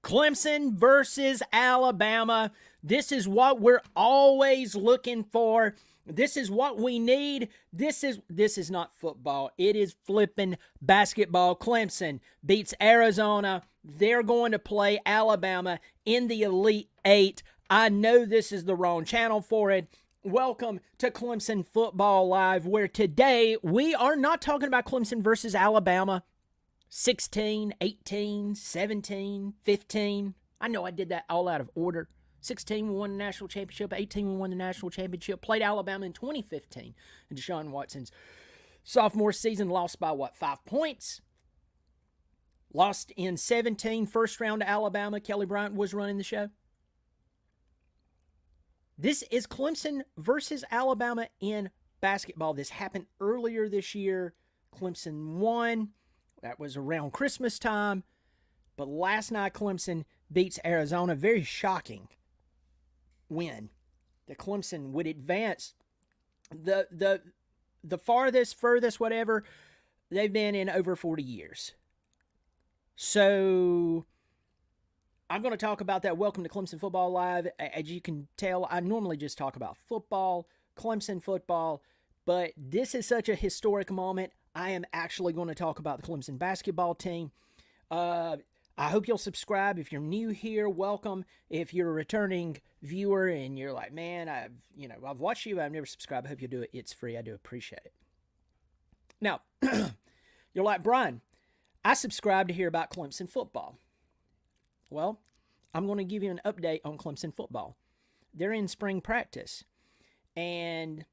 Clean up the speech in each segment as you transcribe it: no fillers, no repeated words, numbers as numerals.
Clemson versus Alabama. This is what we're always looking for. This is what we need. This is not football. It is flipping basketball. Clemson beats Arizona. They're going to play Alabama in the Elite Eight. I know this is the wrong channel for it. Welcome to Clemson Football Live, where today we are not talking about Clemson versus Alabama. 16, 18, 17, 15. I know I did that all out of order. 16, we won the national championship. 18, we won the national championship. Played Alabama in 2015 in Deshaun Watson's sophomore season. Lost by, 5 points? Lost in 17, first round to Alabama. Kelly Bryant was running the show. This is Clemson versus Alabama in basketball. This happened earlier this year. Clemson won. That was around Christmas time. But last night, Clemson beats Arizona. Very shocking win. The Clemson would advance the farthest, furthest, whatever, they've been in over 40 years. So I'm going to talk about that. Welcome to Clemson Football Live. As you can tell, I normally just talk about football, Clemson football, but this is such a historic moment. I am actually going to talk about the Clemson basketball team. I hope you'll subscribe. If you're new here, welcome. If you're a returning viewer and you're like, man, I've watched you, but I've never subscribed, I hope you'll do it. It's free. I do appreciate it. Now, you're like, Brian, I subscribe to hear about Clemson football. Well, I'm going to give you an update on Clemson football. They're in spring practice. And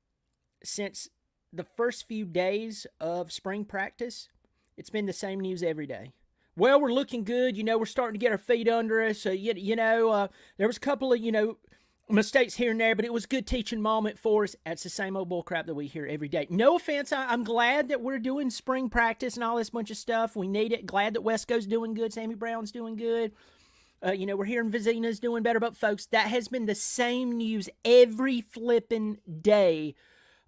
since the first few days of spring practice, it's been the same news every day. Well, we're looking good. We're starting to get our feet under us. There was a couple of, mistakes here and there, but it was a good teaching moment for us. That's the same old bullcrap that we hear every day. No offense. I'm glad that we're doing spring practice and all this bunch of stuff. We need it. Glad that Wesco's doing good. Sammy Brown's doing good. We're hearing Vizina's doing better. But, folks, that has been the same news every flipping day.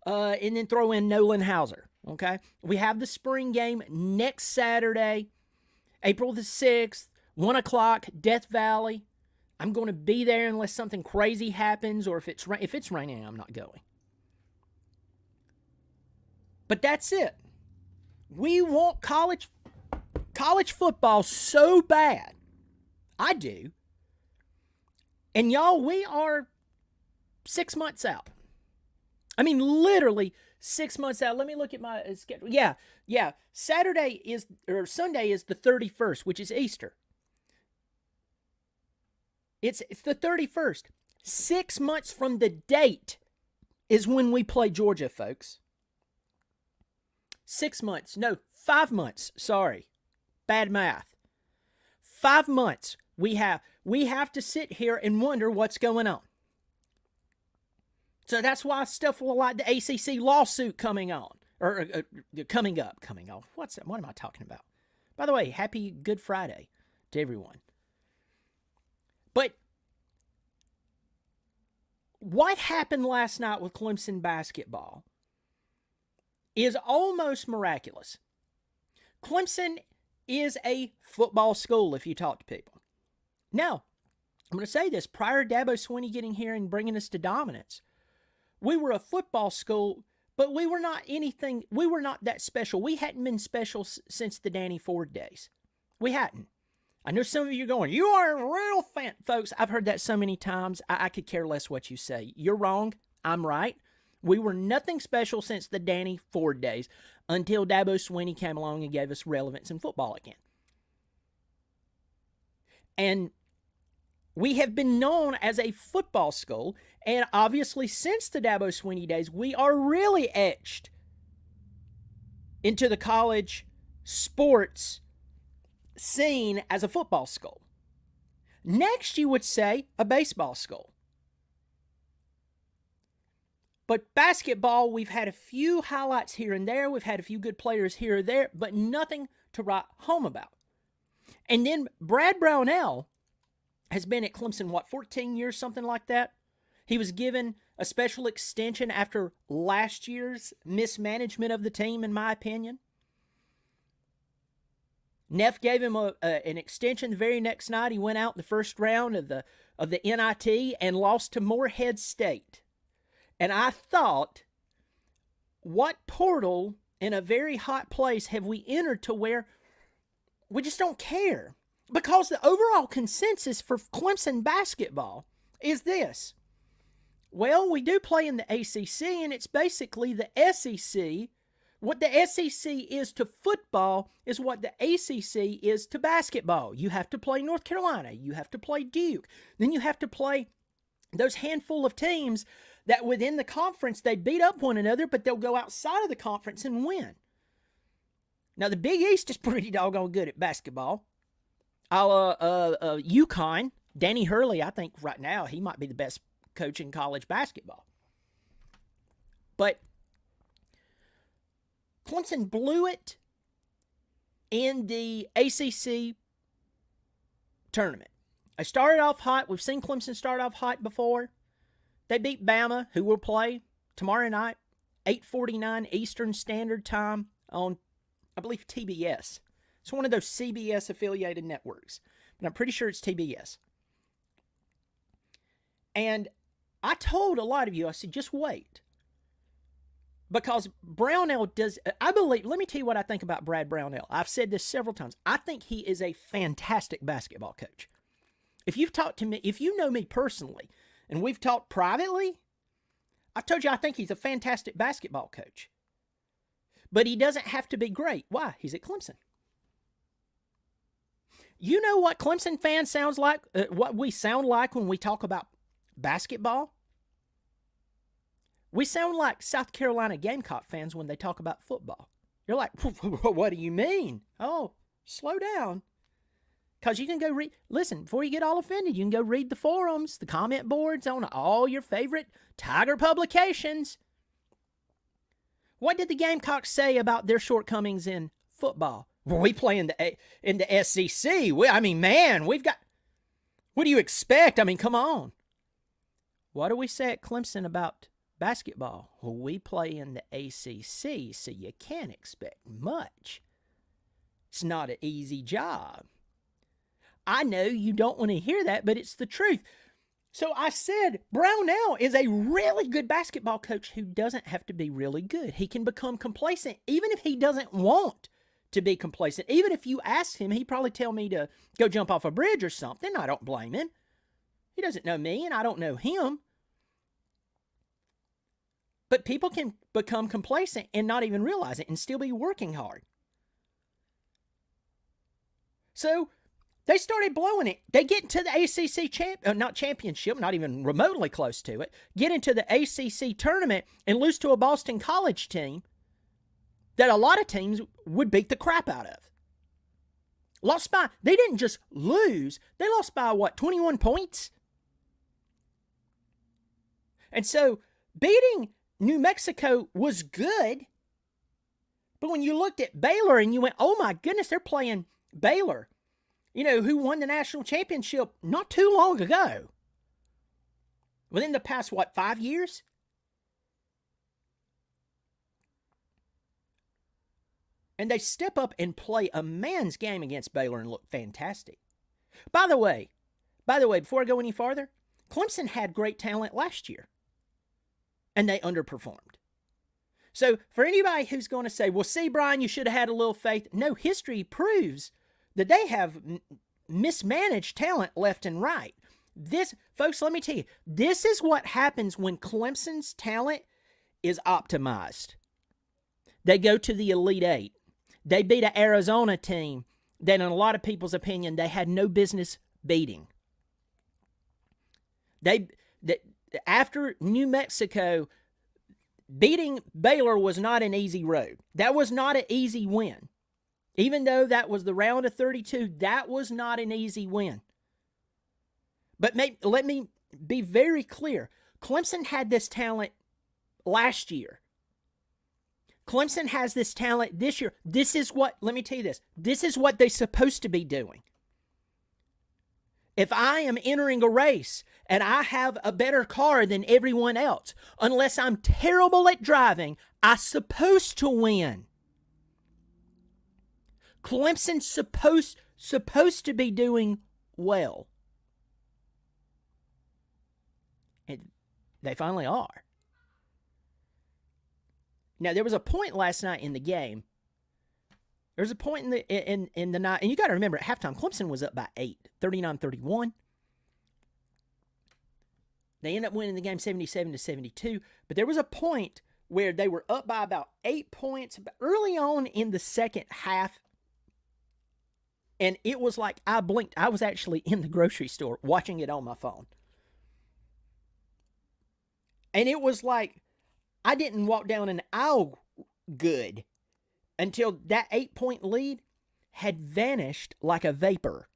And then throw in Nolan Hauser, okay? We have the spring game next Saturday, April the 6th, 1 o'clock, Death Valley. I'm going to be there unless something crazy happens, or if it's raining, I'm not going. But that's it. We want college football so bad. I do. And y'all, we are 6 months out. I mean, literally 6 months out. Let me look at my schedule. Yeah. Sunday is the 31st, which is Easter. It's the 31st. 6 months from the date is when we play Georgia, folks. 6 months. No, 5 months. Sorry. Bad math. 5 months. We have to sit here and wonder what's going on. So that's why stuff like the ACC lawsuit coming on. Or coming up. What's that? What am I talking about? By the way, happy Good Friday to everyone. But what happened last night with Clemson basketball is almost miraculous. Clemson is a football school if you talk to people. Now, I'm going to say this. Prior to Dabo Swinney getting here and bringing us to dominance, we were a football school, but we were not anything. We were not that special. We hadn't been special since the Danny Ford days. We hadn't. I know some of you are going, you are a real fan. Folks, I've heard that so many times, I could care less what you say. You're wrong. I'm right. We were nothing special since the Danny Ford days until Dabo Swinney came along and gave us relevance in football again. And we have been known as a football school, and obviously since the Dabo Swinney days, we are really etched into the college sports scene as a football school. Next, you would say a baseball school. But basketball, we've had a few highlights here and there. We've had a few good players here or there, but nothing to write home about. And then Brad Brownell has been at Clemson, 14 years, something like that? He was given a special extension after last year's mismanagement of the team, in my opinion. Neff gave him an extension the very next night. He went out in the first round of the NIT and lost to Morehead State. And I thought, what portal in a very hot place have we entered to where we just don't care? Because the overall consensus for Clemson basketball is this. Well, we do play in the ACC, and it's basically the SEC. What the SEC is to football is what the ACC is to basketball. You have to play North Carolina. You have to play Duke. Then you have to play those handful of teams that within the conference, they beat up one another, but they'll go outside of the conference and win. Now, the Big East is pretty doggone good at basketball. UConn, Danny Hurley, I think right now he might be the best coach in college basketball. But Clemson blew it in the ACC tournament. They started off hot. We've seen Clemson start off hot before. They beat Bama, who will play tomorrow night, 8:49 Eastern Standard Time on, I believe, TBS. It's one of those CBS-affiliated networks, but I'm pretty sure it's TBS. And I told a lot of you, I said, just wait. Because Brownell does, I believe, let me tell you what I think about Brad Brownell. I've said this several times. I think he is a fantastic basketball coach. If you've talked to me, if you know me personally, and we've talked privately, I've told you I think he's a fantastic basketball coach. But he doesn't have to be great. Why? He's at Clemson. You know what Clemson fans sounds like, what we sound like when we talk about basketball? We sound like South Carolina Gamecock fans when they talk about football. You're like, what do you mean? Oh, slow down. Because you can go read, listen, before you get all offended, you can go read the forums, the comment boards on all your favorite Tiger publications. What did the Gamecocks say about their shortcomings in football? Well, we play in the SEC. We've got, what do you expect? I mean, come on. What do we say at Clemson about basketball? Well, we play in the ACC, so you can't expect much. It's not an easy job. I know you don't want to hear that, but it's the truth. So I said, Brownell is a really good basketball coach who doesn't have to be really good. He can become complacent, even if he doesn't want to be complacent. Even if you ask him, he'd probably tell me to go jump off a bridge or something. I don't blame him. He doesn't know me, and I don't know him. But people can become complacent and not even realize it and still be working hard. So they started blowing it. They get into the ACC not championship, not even remotely close to it, get into the ACC tournament and lose to a Boston College team that a lot of teams would beat the crap out of. They didn't just lose, they lost by 21 points? And so beating New Mexico was good, but when you looked at Baylor and you went, oh my goodness, they're playing Baylor, who won the national championship not too long ago. Within the past, 5 years? And they step up and play a man's game against Baylor and look fantastic. By the way, before I go any farther, Clemson had great talent last year, and they underperformed. So for anybody who's going to say, well, see, Brian, you should have had a little faith. No, history proves that they have mismanaged talent left and right. Folks, let me tell you, this is what happens when Clemson's talent is optimized. They go to the Elite Eight. They beat an Arizona team that, in a lot of people's opinion, they had no business beating. After New Mexico, beating Baylor was not an easy road. That was not an easy win. Even though that was the round of 32, that was not an easy win. But let me be very clear. Clemson had this talent last year. Clemson has this talent this year. Let me tell you this. This is what they're supposed to be doing. If I am entering a race and I have a better car than everyone else, unless I'm terrible at driving, I'm supposed to win. Clemson's supposed to be doing well. And they finally are. Now, there was a point last night in the game. There was a point in the night, and you got to remember, at halftime, Clemson was up by 8, 39-31. They ended up winning the game 77-72, but there was a point where they were up by about 8 points early on in the second half, and it was like I blinked. I was actually in the grocery store watching it on my phone. And it was like I didn't walk down an aisle good until that 8-point lead had vanished like a vapor.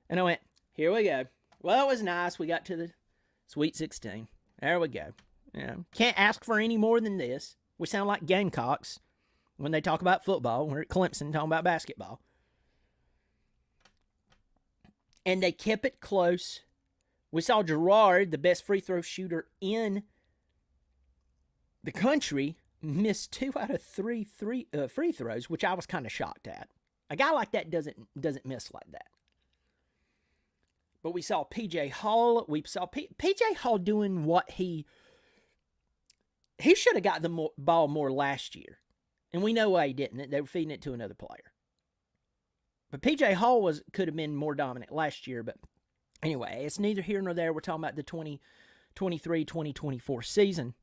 And I went, here we go. Well, it was nice. We got to the Sweet 16. There we go. Can't ask for any more than this. We sound like Gamecocks when they talk about football. We're at Clemson talking about basketball. And they kept it close. We saw Gerard, the best free throw shooter in the country, missed 2 out of 3 free throws, which I was kind of shocked at. A guy like that doesn't miss like that. But we saw P.J. Hall. We saw P.J. Hall doing what he should have got the ball more last year. And we know why he didn't. They were feeding it to another player. But P.J. Hall could have been more dominant last year. But anyway, it's neither here nor there. We're talking about the 2023-2024 season.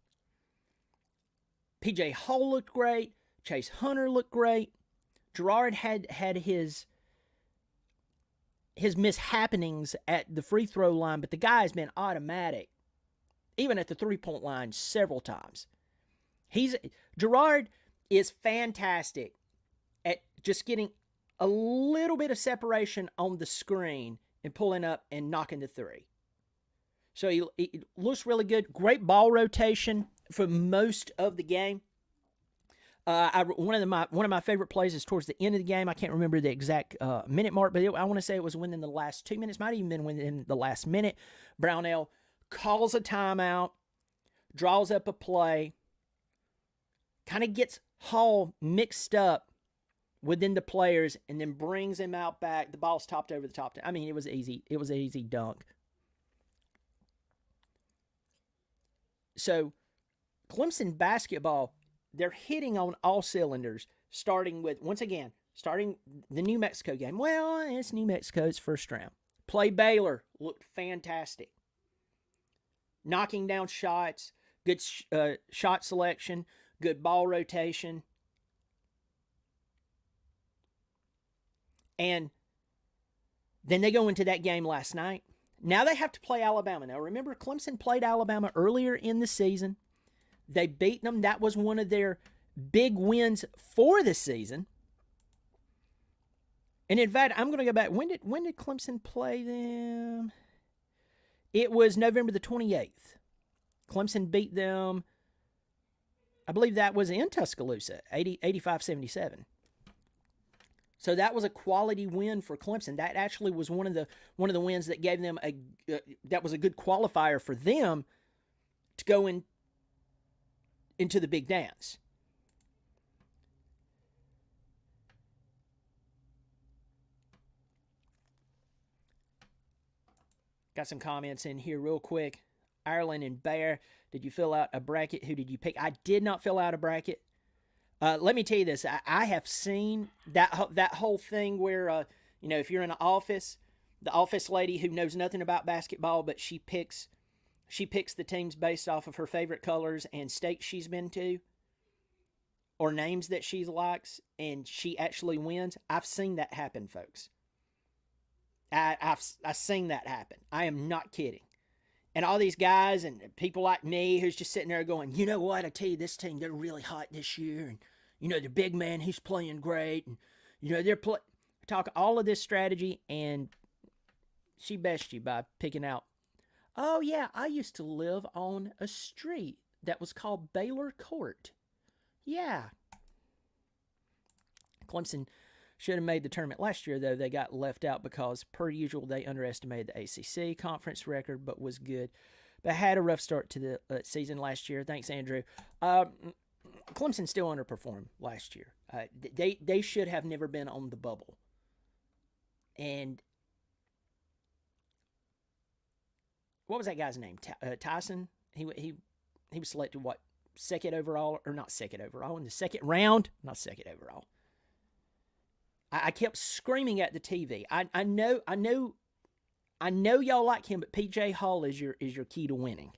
P.J. Hall looked great. Chase Hunter looked great. Gerard had his mishappenings at the free throw line, but the guy has been automatic, even at the three-point line, several times. Gerard is fantastic at just getting a little bit of separation on the screen and pulling up and knocking the three. So he looks really good. Great ball rotation for most of the game. One of my favorite plays is towards the end of the game. I can't remember the exact minute mark, but I want to say it was within the last 2 minutes. Might even been within the last minute. Brownell calls a timeout, draws up a play, kind of gets Hall mixed up within the players, and then brings him out back. The ball's topped over the top. I mean, it was easy. It was an easy dunk. So, Clemson basketball, they're hitting on all cylinders, starting the New Mexico game. Well, it's New Mexico. It's first round. Play Baylor. Looked fantastic. Knocking down shots. Good shot selection. Good ball rotation. And then they go into that game last night. Now they have to play Alabama. Now, remember, Clemson played Alabama earlier in the season. They beat them. That was one of their big wins for the season. And in fact, I'm going to go back. When did Clemson play them? It was November the 28th. Clemson beat them. I believe that was in Tuscaloosa, 85-77. So that was a quality win for Clemson. That actually was one of the wins that gave them that was a good qualifier for them to go into the big dance. Got some comments in here real quick. Ireland and Bear, did you fill out a bracket? Who did you pick? I did not fill out a bracket. Let me tell you this. I have seen that whole thing where, if you're in an office, the office lady who knows nothing about basketball, but she picks the teams based off of her favorite colors and states she's been to or names that she likes, and she actually wins. I've seen that happen, folks. I've seen that happen. I am not kidding. And all these guys and people like me who's just sitting there going, you know what, I tell you, this team, they're really hot this year. And, the big man, he's playing great. And, they're talk all of this strategy, and she bested you by picking out, oh, yeah, I used to live on a street that was called Baylor Court. Yeah. Clemson should have made the tournament last year, though. They got left out because, per usual, they underestimated the ACC conference record, but was good. But had a rough start to the season last year. Thanks, Andrew. Clemson still underperformed last year. They should have never been on the bubble. And what was that guy's name? Tyson. He was selected what, second overall, or not second overall, in the second round, not second overall. I kept screaming at the TV. I know y'all like him, but PJ Hall is your key to winning,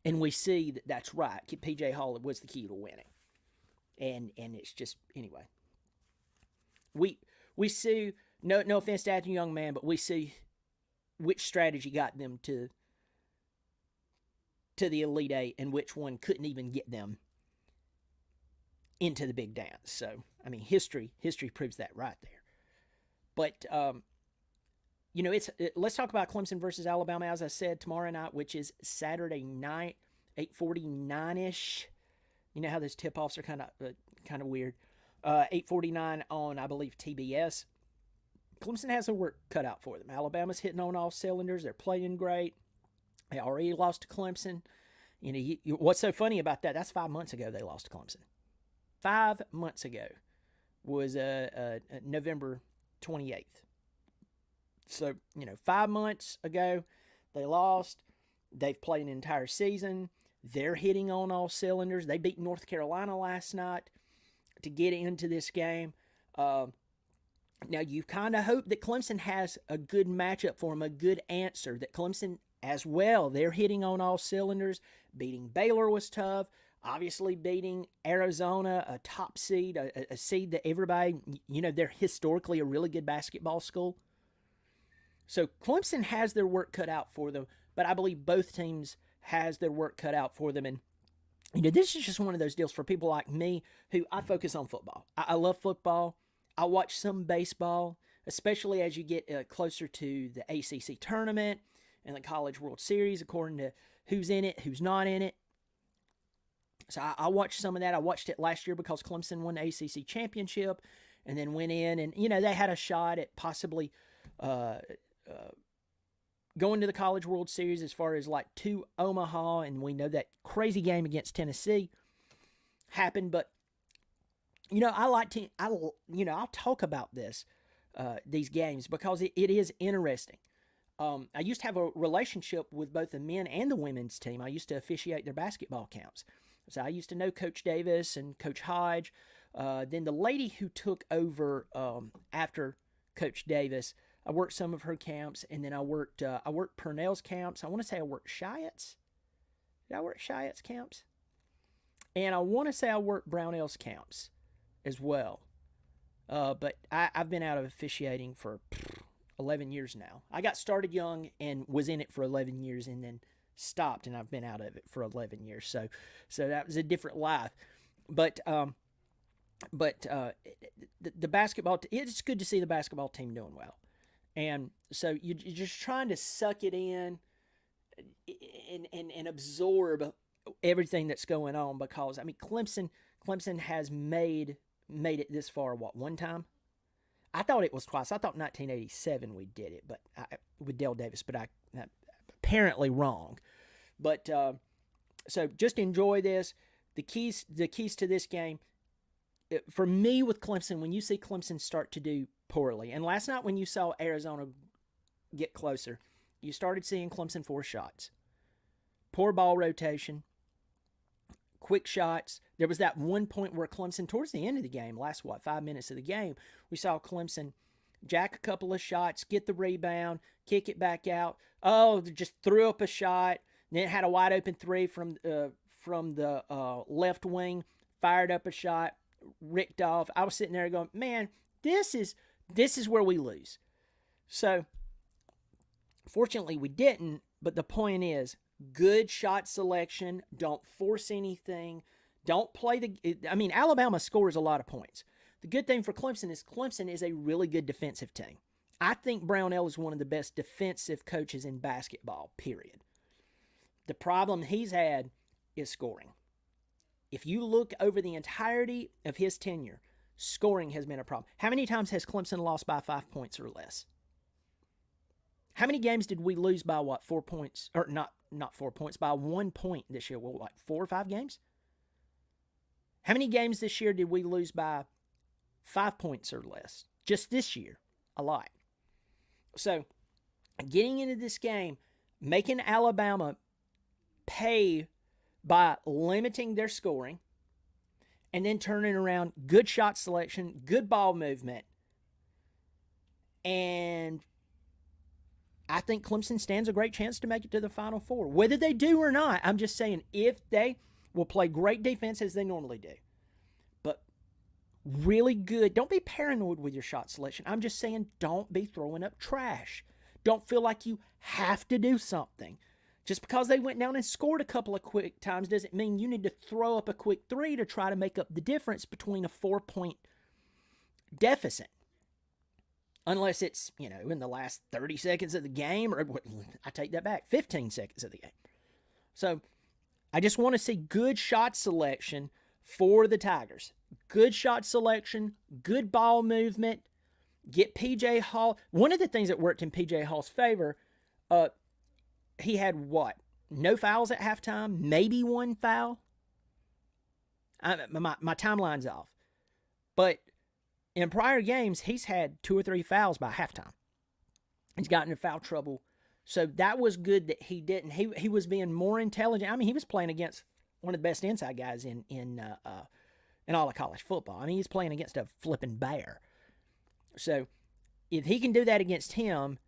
and we see that that's right. PJ Hall was the key to winning, and it's just anyway. We see, no offense to that young man, but we see which strategy got them to the Elite Eight and which one couldn't even get them into the big dance. So, I mean, history proves that right there. But, let's talk about Clemson versus Alabama, as I said, tomorrow night, which is Saturday night, 8:49-ish. You know how those tip-offs are kind of weird. 8:49 on, I believe, TBS. Clemson has their work cut out for them. Alabama's hitting on all cylinders. They're playing great. They already lost to Clemson. What's so funny about that? That's 5 months ago they lost to Clemson. 5 months ago was November 28th. So, 5 months ago they lost. They've played an entire season. They're hitting on all cylinders. They beat North Carolina last night to get into this game. Now, you kind of hope that Clemson has a good matchup for them, a good answer, that Clemson as well, they're hitting on all cylinders. Beating Baylor was tough. Obviously beating Arizona, a top seed, a seed that everybody, they're historically a really good basketball school. So Clemson has their work cut out for them, but I believe both teams has their work cut out for them. And, this is just one of those deals for people like me who I focus on football. I love football. I watch some baseball, especially as you get closer to the ACC tournament and the College World Series, according to who's in it, who's not in it. So I watched some of that. I watched it last year because Clemson won the ACC championship and then went in and, they had a shot at possibly going to the College World Series as far as like to Omaha. And we know that crazy game against Tennessee happened. But, I like to, I'll talk about these games because it is interesting. I used to have a relationship with both the men and the women's team. I used to officiate their basketball camps. So I used to know Coach Davis and Coach Hodge. Then the lady who took over after Coach Davis, I worked some of her camps, and then I worked Purnell's camps. I want to say I worked Cheyette's. Did I work Cheyette's camps? And I want to say I worked Brownell's camps as well. But I've been out of officiating for 11 years now. I got started young and was in it for 11 years and then stopped, and I've been out of it for 11 years. So that was a different life. But the basketball, it's good to see the basketball team doing well. And so you're just trying to suck it in and absorb everything that's going on because, Clemson has made it this far, one time? I thought it was twice. I thought 1987 we did it, but with Dale Davis, but I'm apparently wrong. But so just enjoy this. The keys to this game, for me with Clemson, when you see Clemson start to do poorly, and last night when you saw Arizona get closer, you started seeing Clemson force shots. Poor ball rotation, quick shots. There was that one point where Clemson, towards the end of the game, last 5 minutes of the game, we saw Clemson jack a couple of shots, get the rebound, kick it back out. Oh, they just threw up a shot. Then had a wide open three from the left wing, fired up a shot, ricked off. I was sitting there going, man, this is where we lose. So, fortunately, we didn't. But the point is, good shot selection. Don't force anything. Don't play Alabama scores a lot of points. The good thing for Clemson is a really good defensive team. I think Brownell is one of the best defensive coaches in basketball, period. The problem he's had is scoring. If you look over the entirety of his tenure, scoring has been a problem. How many times has Clemson lost by 5 points or less? How many games did we lose by 4 points? Or not 4 points, by 1 point this year? 4 or 5 games? How many games this year did we lose by 5 points or less. Just this year, a lot. So, getting into this game, making Alabama pay by limiting their scoring, and then turning around good shot selection, good ball movement. And I think Clemson stands a great chance to make it to the Final Four. Whether they do or not, I'm just saying if they will play great defense as they normally do, but really good. Don't be paranoid with your shot selection. I'm just saying don't be throwing up trash. Don't feel like you have to do something. Just because they went down and scored a couple of quick times doesn't mean you need to throw up a quick three to try to make up the difference between a 4-point deficit. Unless it's, in the last 30 seconds of the game, or I take that back, 15 seconds of the game. So I just want to see good shot selection for the Tigers. Good shot selection, good ball movement, get P.J. Hall. One of the things that worked in P.J. Hall's favor, he had what? No fouls at halftime, maybe one foul. My timeline's off. But in prior games, he's had 2 or 3 fouls by halftime. He's gotten in foul trouble. So that was good that he didn't. He was being more intelligent. I mean, he was playing against one of the best inside guys in all of college football. I mean, he's playing against a flipping bear. So if he can do that against him,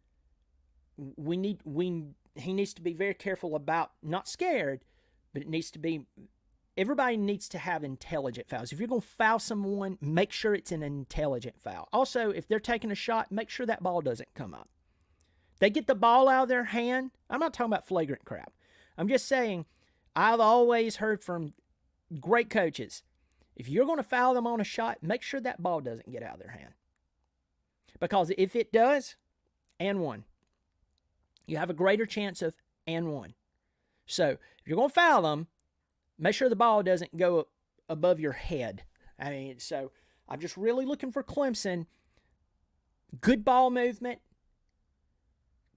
he needs to be very careful about, not scared, but it needs to be, everybody needs to have intelligent fouls. If you're going to foul someone, make sure it's an intelligent foul. Also, if they're taking a shot, make sure that ball doesn't come up. They get the ball out of their hand. I'm not talking about flagrant crap. I'm just saying, I've always heard from great coaches, if you're going to foul them on a shot, make sure that ball doesn't get out of their hand. Because if it does, and one, you have a greater chance of and one. So if you're going to foul them, make sure the ball doesn't go above your head. I mean, so I'm just really looking for Clemson. Good ball movement,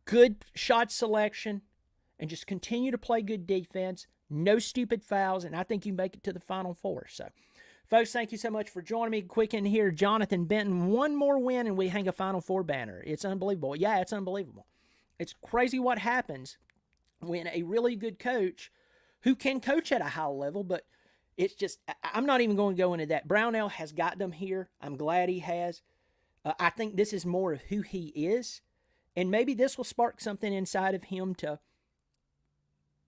good shot selection, and just continue to play good defense. No stupid fouls, and I think you make it to the Final Four. So, folks, thank you so much for joining me. Quick in here, Jonathan Benton, one more win and we hang a Final Four banner. It's unbelievable. Yeah, it's unbelievable. It's crazy what happens when a really good coach who can coach at a high level, but it's just, I'm not even going to go into that. Brownell has got them here. I'm glad he has. I think this is more of who he is, and maybe this will spark something inside of him to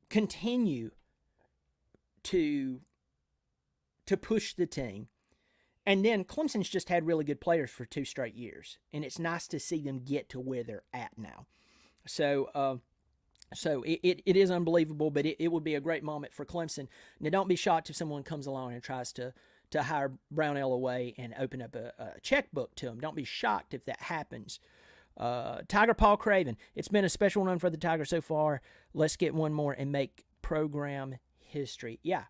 continue to push the team. And then Clemson's just had really good players for 2 straight years, and it's nice to see them get to where they're at now. So it is unbelievable, but it would be a great moment for Clemson. Now, don't be shocked if someone comes along and tries to hire Brownell away and open up a checkbook to him. Don't be shocked if that happens. Tiger Paul Craven, it's been a special run for the Tigers so far. Let's get one more and make program history. Yeah,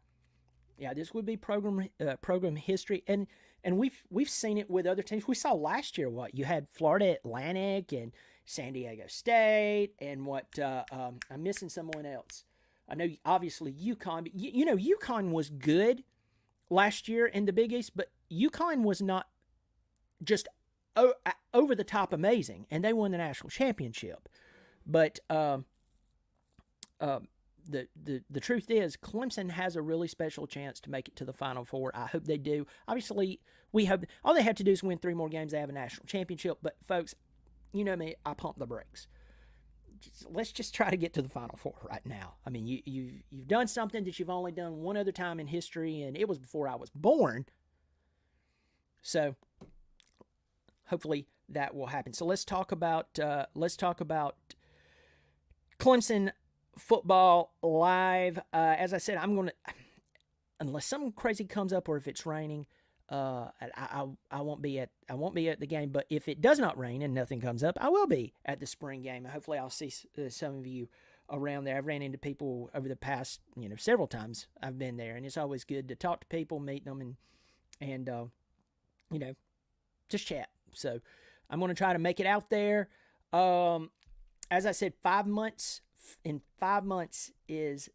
this would be program history, and we've seen it with other teams. We saw last year what you had Florida Atlantic and San Diego State, and I'm missing someone else. I know obviously UConn, but UConn was good last year in the Big East, but UConn was not just over the top amazing, and they won the national championship. But the truth is, Clemson has a really special chance to make it to the Final Four. I hope they do. Obviously, we hope all they have to do is win 3 more games. They have a national championship. But folks, you know me, I pump the brakes. Let's just try to get to the Final Four right now. I mean, you've done something that you've only done one other time in history, and it was before I was born. So hopefully that will happen. So let's talk about Clemson football live. As I said, I'm going to, unless something crazy comes up or if it's raining, I won't be at the game. But if it does not rain and nothing comes up, I will be at the spring game. Hopefully, I'll see some of you around there. I've ran into people over the past several times I've been there, and it's always good to talk to people, meet them, and just chat. So I'm going to try to make it out there. As I said, 5 months. In 5 months is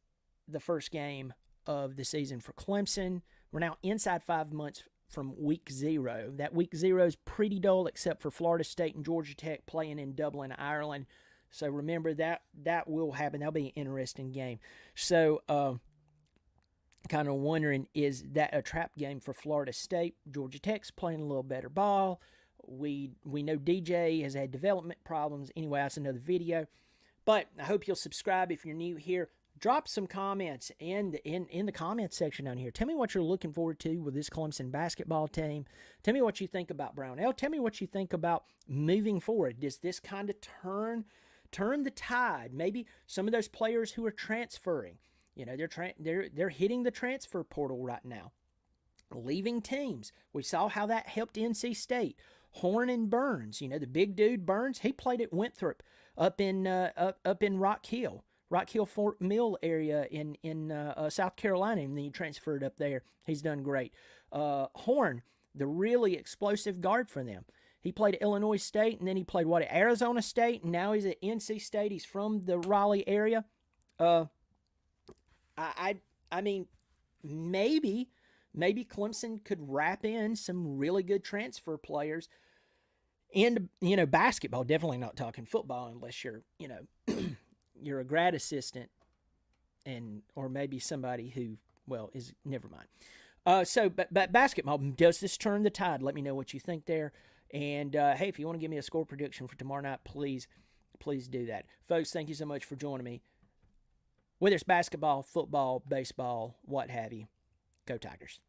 the first game of the season for Clemson. We're now inside 5 months from week 0. That week 0 is pretty dull except for Florida State and Georgia Tech playing in Dublin, Ireland. So remember that will happen. That'll be an interesting game. So kind of wondering, is that a trap game for Florida State? Georgia Tech's playing a little better ball. We know DJ has had development problems. Anyway, that's another video. But I hope you'll subscribe if you're new here. Drop some comments in the comments section down here. Tell me what you're looking forward to with this Clemson basketball team. Tell me what you think about Brownell. Tell me what you think about moving forward. Does this kind of turn the tide? Maybe some of those players who are transferring, they're hitting the transfer portal right now, leaving teams. We saw how that helped NC State. Horn and Burns, the big dude Burns, he played at Winthrop up in Rock Hill Fort Mill area in South Carolina, and then he transferred up there. He's done great. Horn, the really explosive guard for them. He played at Illinois State, and then he played at Arizona State, and now he's at NC State. He's from the Raleigh area. I mean, maybe Clemson could wrap in some really good transfer players. And, basketball, definitely not talking football unless you're, you're a grad assistant or maybe somebody who, is never mind. But basketball, does this turn the tide? Let me know what you think there. And, hey, if you want to give me a score prediction for tomorrow night, please do that. Folks, thank you so much for joining me. Whether it's basketball, football, baseball, what have you, go Tigers.